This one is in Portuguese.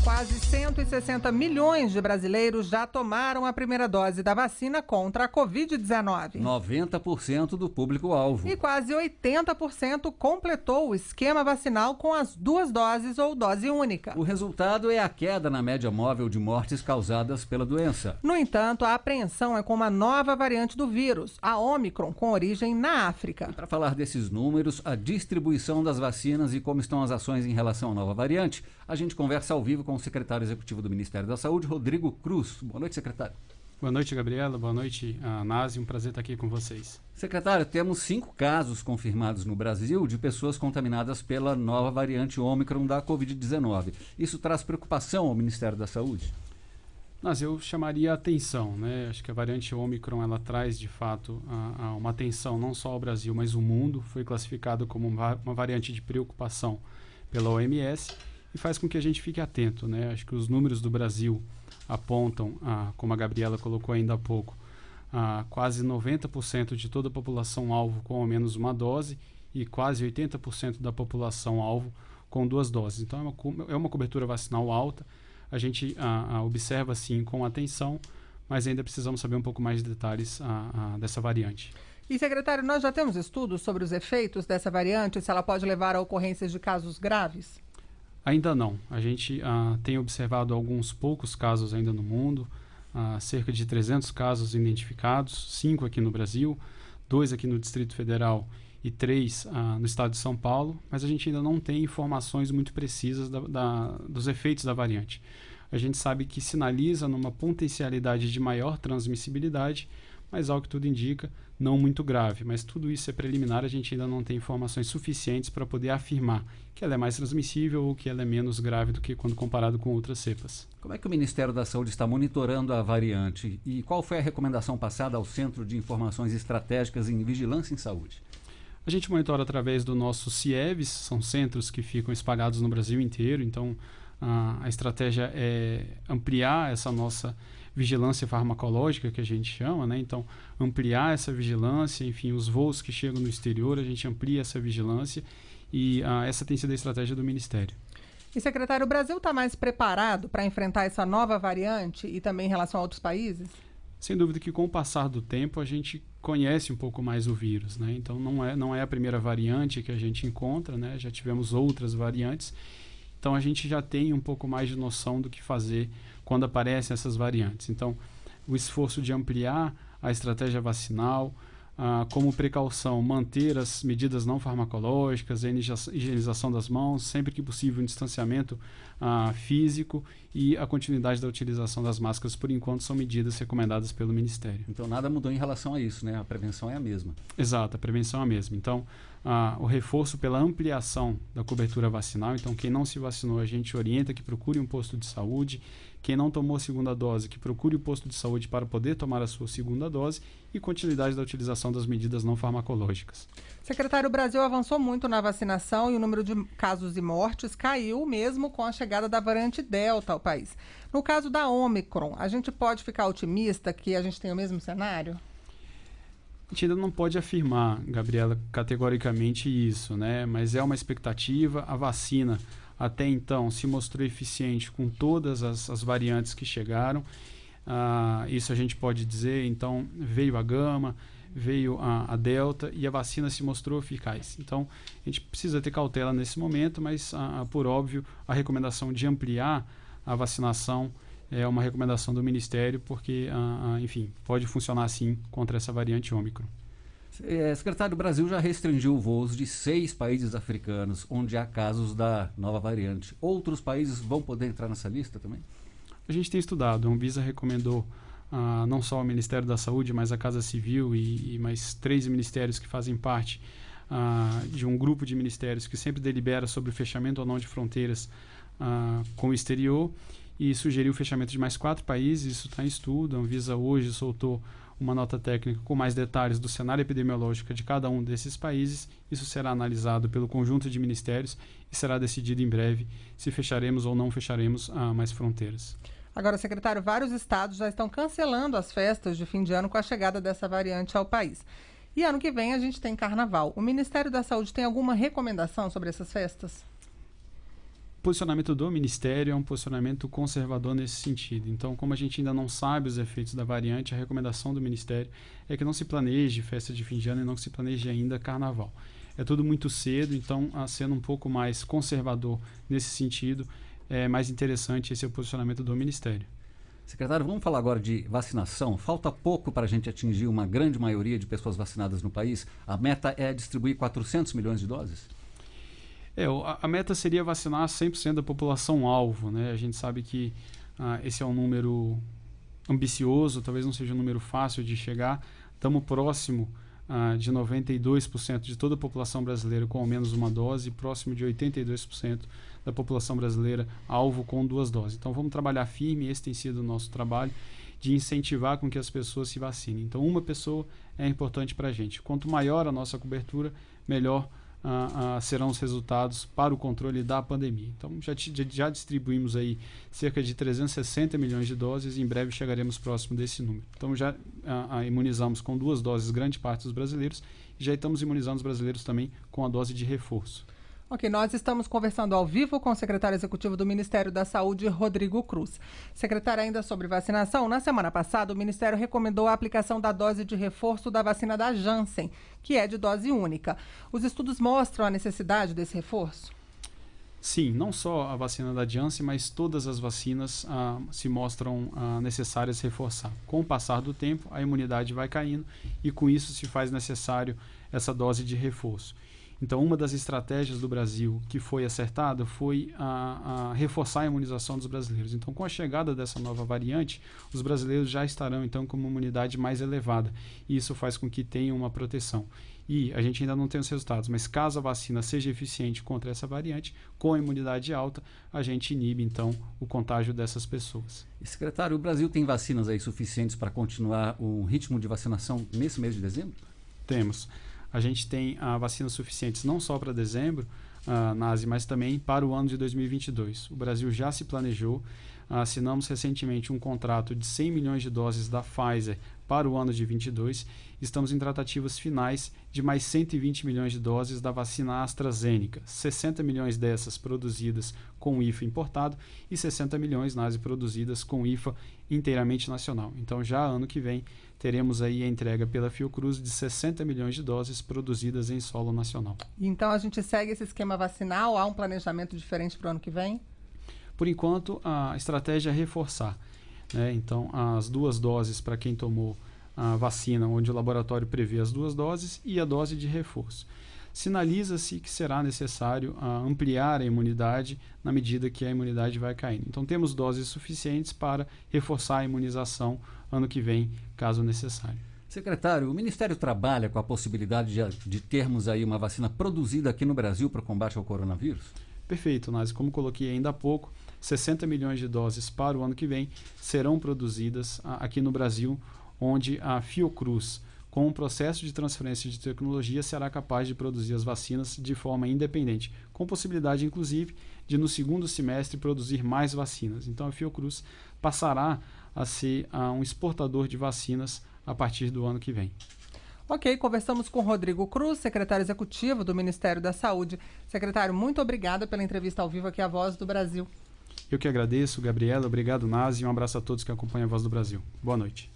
Quase 160 milhões de brasileiros já tomaram a primeira dose da vacina contra a Covid-19. 90% do público-alvo. E quase 80% completou o esquema vacinal com as 2 doses ou dose única. O resultado é a queda na média móvel de mortes causadas pela doença. No entanto, a apreensão é com uma nova variante do vírus, a Ômicron, com origem na África. Para falar desses números, a distribuição das vacinas e como estão as ações em relação à nova variante, a gente conversa ao vivo com o secretário executivo do Ministério da Saúde, Rodrigo Cruz. Boa noite, secretário. Boa noite, Gabriela. Boa noite, Nazi. Um prazer estar aqui com vocês. Secretário, temos 5 casos confirmados no Brasil de pessoas contaminadas pela nova variante Ômicron da Covid-19. Isso traz preocupação ao Ministério da Saúde? Nazi, eu chamaria a atenção, né? Acho que a variante Ômicron, ela traz, de fato, uma atenção não só ao Brasil, mas ao mundo. Foi classificado como uma variante de preocupação pela OMS. E faz com que a gente fique atento, né? Acho que os números do Brasil apontam, como a Gabriela colocou ainda há pouco, quase 90% de toda a população alvo com ao menos uma dose e quase 80% da população alvo com 2 doses. Então é uma cobertura vacinal alta. A gente observa sim com atenção, mas ainda precisamos saber um pouco mais de detalhes dessa variante. E, secretário, nós já temos estudos sobre os efeitos dessa variante, se ela pode levar a ocorrências de casos graves? Ainda não. A gente tem observado alguns poucos casos ainda no mundo, cerca de 300 casos identificados, 5 aqui no Brasil, 2 aqui no Distrito Federal e 3 no estado de São Paulo, mas a gente ainda não tem informações muito precisas dos efeitos da variante. A gente sabe que sinaliza numa potencialidade de maior transmissibilidade, mas ao que tudo indica, não muito grave. Mas tudo isso é preliminar, a gente ainda não tem informações suficientes para poder afirmar que ela é mais transmissível ou que ela é menos grave do que quando comparado com outras cepas. Como é que o Ministério da Saúde está monitorando a variante e qual foi a recomendação passada ao Centro de Informações Estratégicas em Vigilância em Saúde? A gente monitora através do nosso CIEVs, são centros que ficam espalhados no Brasil inteiro, então a estratégia é ampliar essa nossa vigilância farmacológica, que a gente chama, né? Então, ampliar essa vigilância, enfim, os voos que chegam no exterior, a gente amplia essa vigilância e essa tem sido a estratégia do Ministério. E, secretário, o Brasil está mais preparado para enfrentar essa nova variante e também em relação a outros países? Sem dúvida que com o passar do tempo a gente conhece um pouco mais o vírus, né? Então, não é a primeira variante que a gente encontra, né? Já tivemos outras variantes. Então, a gente já tem um pouco mais de noção do que fazer quando aparecem essas variantes. Então, o esforço de ampliar a estratégia vacinal, como precaução, manter as medidas não farmacológicas, a higienização das mãos, sempre que possível um distanciamento físico e a continuidade da utilização das máscaras, por enquanto, são medidas recomendadas pelo Ministério. Então, nada mudou em relação a isso, né? A prevenção é a mesma. Exato, a prevenção é a mesma. Então, o reforço pela ampliação da cobertura vacinal. Então, quem não se vacinou, a gente orienta que procure um posto de saúde. Quem não tomou a segunda dose, que procure o posto de saúde para poder tomar a sua segunda dose e continuidade da utilização das medidas não farmacológicas. Secretário, o Brasil avançou muito na vacinação e o número de casos e mortes caiu mesmo com a chegada da variante Delta ao país. No caso da Ômicron, a gente pode ficar otimista que a gente tem o mesmo cenário? A gente ainda não pode afirmar, Gabriela, categoricamente isso, né? Mas é uma expectativa. A vacina, até então, se mostrou eficiente com todas as variantes que chegaram. Isso a gente pode dizer. Então, veio a Gama, veio a Delta e a vacina se mostrou eficaz. Então, a gente precisa ter cautela nesse momento, mas, por óbvio, a recomendação de ampliar a vacinação é uma recomendação do Ministério, porque, enfim, pode funcionar sim contra essa variante Ômicron. Secretário, o Brasil já restringiu voos de 6 países africanos, onde há casos da nova variante. Outros países vão poder entrar nessa lista também? A gente tem estudado. A Anvisa recomendou não só ao Ministério da Saúde, mas a Casa Civil e mais 3 ministérios que fazem parte de um grupo de ministérios que sempre delibera sobre o fechamento ou não de fronteiras com o exterior, e sugeriu o fechamento de mais 4 países. Isso está em estudo. A Anvisa hoje soltou uma nota técnica com mais detalhes do cenário epidemiológico de cada um desses países. Isso será analisado pelo conjunto de ministérios e será decidido em breve se fecharemos ou não fecharemos mais fronteiras. Agora, secretário, vários estados já estão cancelando as festas de fim de ano com a chegada dessa variante ao país. E ano que vem a gente tem carnaval. O Ministério da Saúde tem alguma recomendação sobre essas festas? posicionamento do Ministério é um posicionamento conservador nesse sentido. Então, como a gente ainda não sabe os efeitos da variante, a recomendação do Ministério é que não se planeje festa de fim de ano e não se planeje ainda carnaval. É tudo muito cedo, então, sendo um pouco mais conservador nesse sentido, é mais interessante esse é o posicionamento do Ministério. Secretário, vamos falar agora de vacinação. Falta pouco para a gente atingir uma grande maioria de pessoas vacinadas no país. A meta é distribuir 400 milhões de doses? A meta seria vacinar 100% da população-alvo, né? A gente sabe que esse é um número ambicioso, talvez não seja um número fácil de chegar. Estamos próximo de 92% de toda a população brasileira com ao menos uma dose, próximo de 82% da população brasileira alvo com 2 doses. Então vamos trabalhar firme, esse tem sido o nosso trabalho, de incentivar com que as pessoas se vacinem. Então uma pessoa é importante para a gente. Quanto maior a nossa cobertura, melhor serão os resultados para o controle da pandemia. Então já distribuímos aí cerca de 360 milhões de doses e em breve chegaremos próximo desse número. Então já imunizamos com 2 doses grande parte dos brasileiros e já estamos imunizando os brasileiros também com a dose de reforço. Ok, nós estamos conversando ao vivo com o secretário executivo do Ministério da Saúde, Rodrigo Cruz. Secretário, ainda sobre vacinação, na semana passada o Ministério recomendou a aplicação da dose de reforço da vacina da Janssen, que é de dose única. Os estudos mostram a necessidade desse reforço? Sim, não só a vacina da Janssen, mas todas as vacinas se mostram necessárias reforçar. Com o passar do tempo, a imunidade vai caindo e com isso se faz necessário essa dose de reforço. Então, uma das estratégias do Brasil que foi acertada foi reforçar a imunização dos brasileiros. Então, com a chegada dessa nova variante, os brasileiros já estarão, então, com uma imunidade mais elevada. E isso faz com que tenham uma proteção. E a gente ainda não tem os resultados, mas caso a vacina seja eficiente contra essa variante, com a imunidade alta, a gente inibe, então, o contágio dessas pessoas. E, secretário, o Brasil tem vacinas aí suficientes para continuar o ritmo de vacinação nesse mês de dezembro? Temos. A gente tem vacinas suficientes não só para dezembro, Nazi, mas também para o ano de 2022. O Brasil já se planejou, assinamos recentemente um contrato de 100 milhões de doses da Pfizer para o ano de 2022. Estamos em tratativas finais de mais 120 milhões de doses da vacina AstraZeneca, 60 milhões dessas produzidas com IFA importado e 60 milhões, Nazi, produzidas com IFA inteiramente nacional. Então, já ano que vem, teremos aí a entrega pela Fiocruz de 60 milhões de doses produzidas em solo nacional. Então, a gente segue esse esquema vacinal? Há um planejamento diferente para o ano que vem? Por enquanto, a estratégia é reforçar, né? Então, as 2 doses para quem tomou a vacina, onde o laboratório prevê as 2 doses, e a dose de reforço. Sinaliza-se que será necessário ampliar a imunidade na medida que a imunidade vai caindo. Então, temos doses suficientes para reforçar a imunização ano que vem, caso necessário. Secretário, o Ministério trabalha com a possibilidade de termos aí uma vacina produzida aqui no Brasil para o combate ao coronavírus? Perfeito, Nazi. Como coloquei ainda há pouco, 60 milhões de doses para o ano que vem serão produzidas aqui no Brasil, onde a Fiocruz, com um processo de transferência de tecnologia, será capaz de produzir as vacinas de forma independente, com possibilidade, inclusive, de no segundo semestre produzir mais vacinas. Então, a Fiocruz passará a ser um exportador de vacinas a partir do ano que vem. Ok, conversamos com Rodrigo Cruz, secretário executivo do Ministério da Saúde. Secretário, muito obrigada pela entrevista ao vivo aqui à Voz do Brasil. Eu que agradeço, Gabriela. Obrigado, Nazi. Um abraço a todos que acompanham a Voz do Brasil. Boa noite.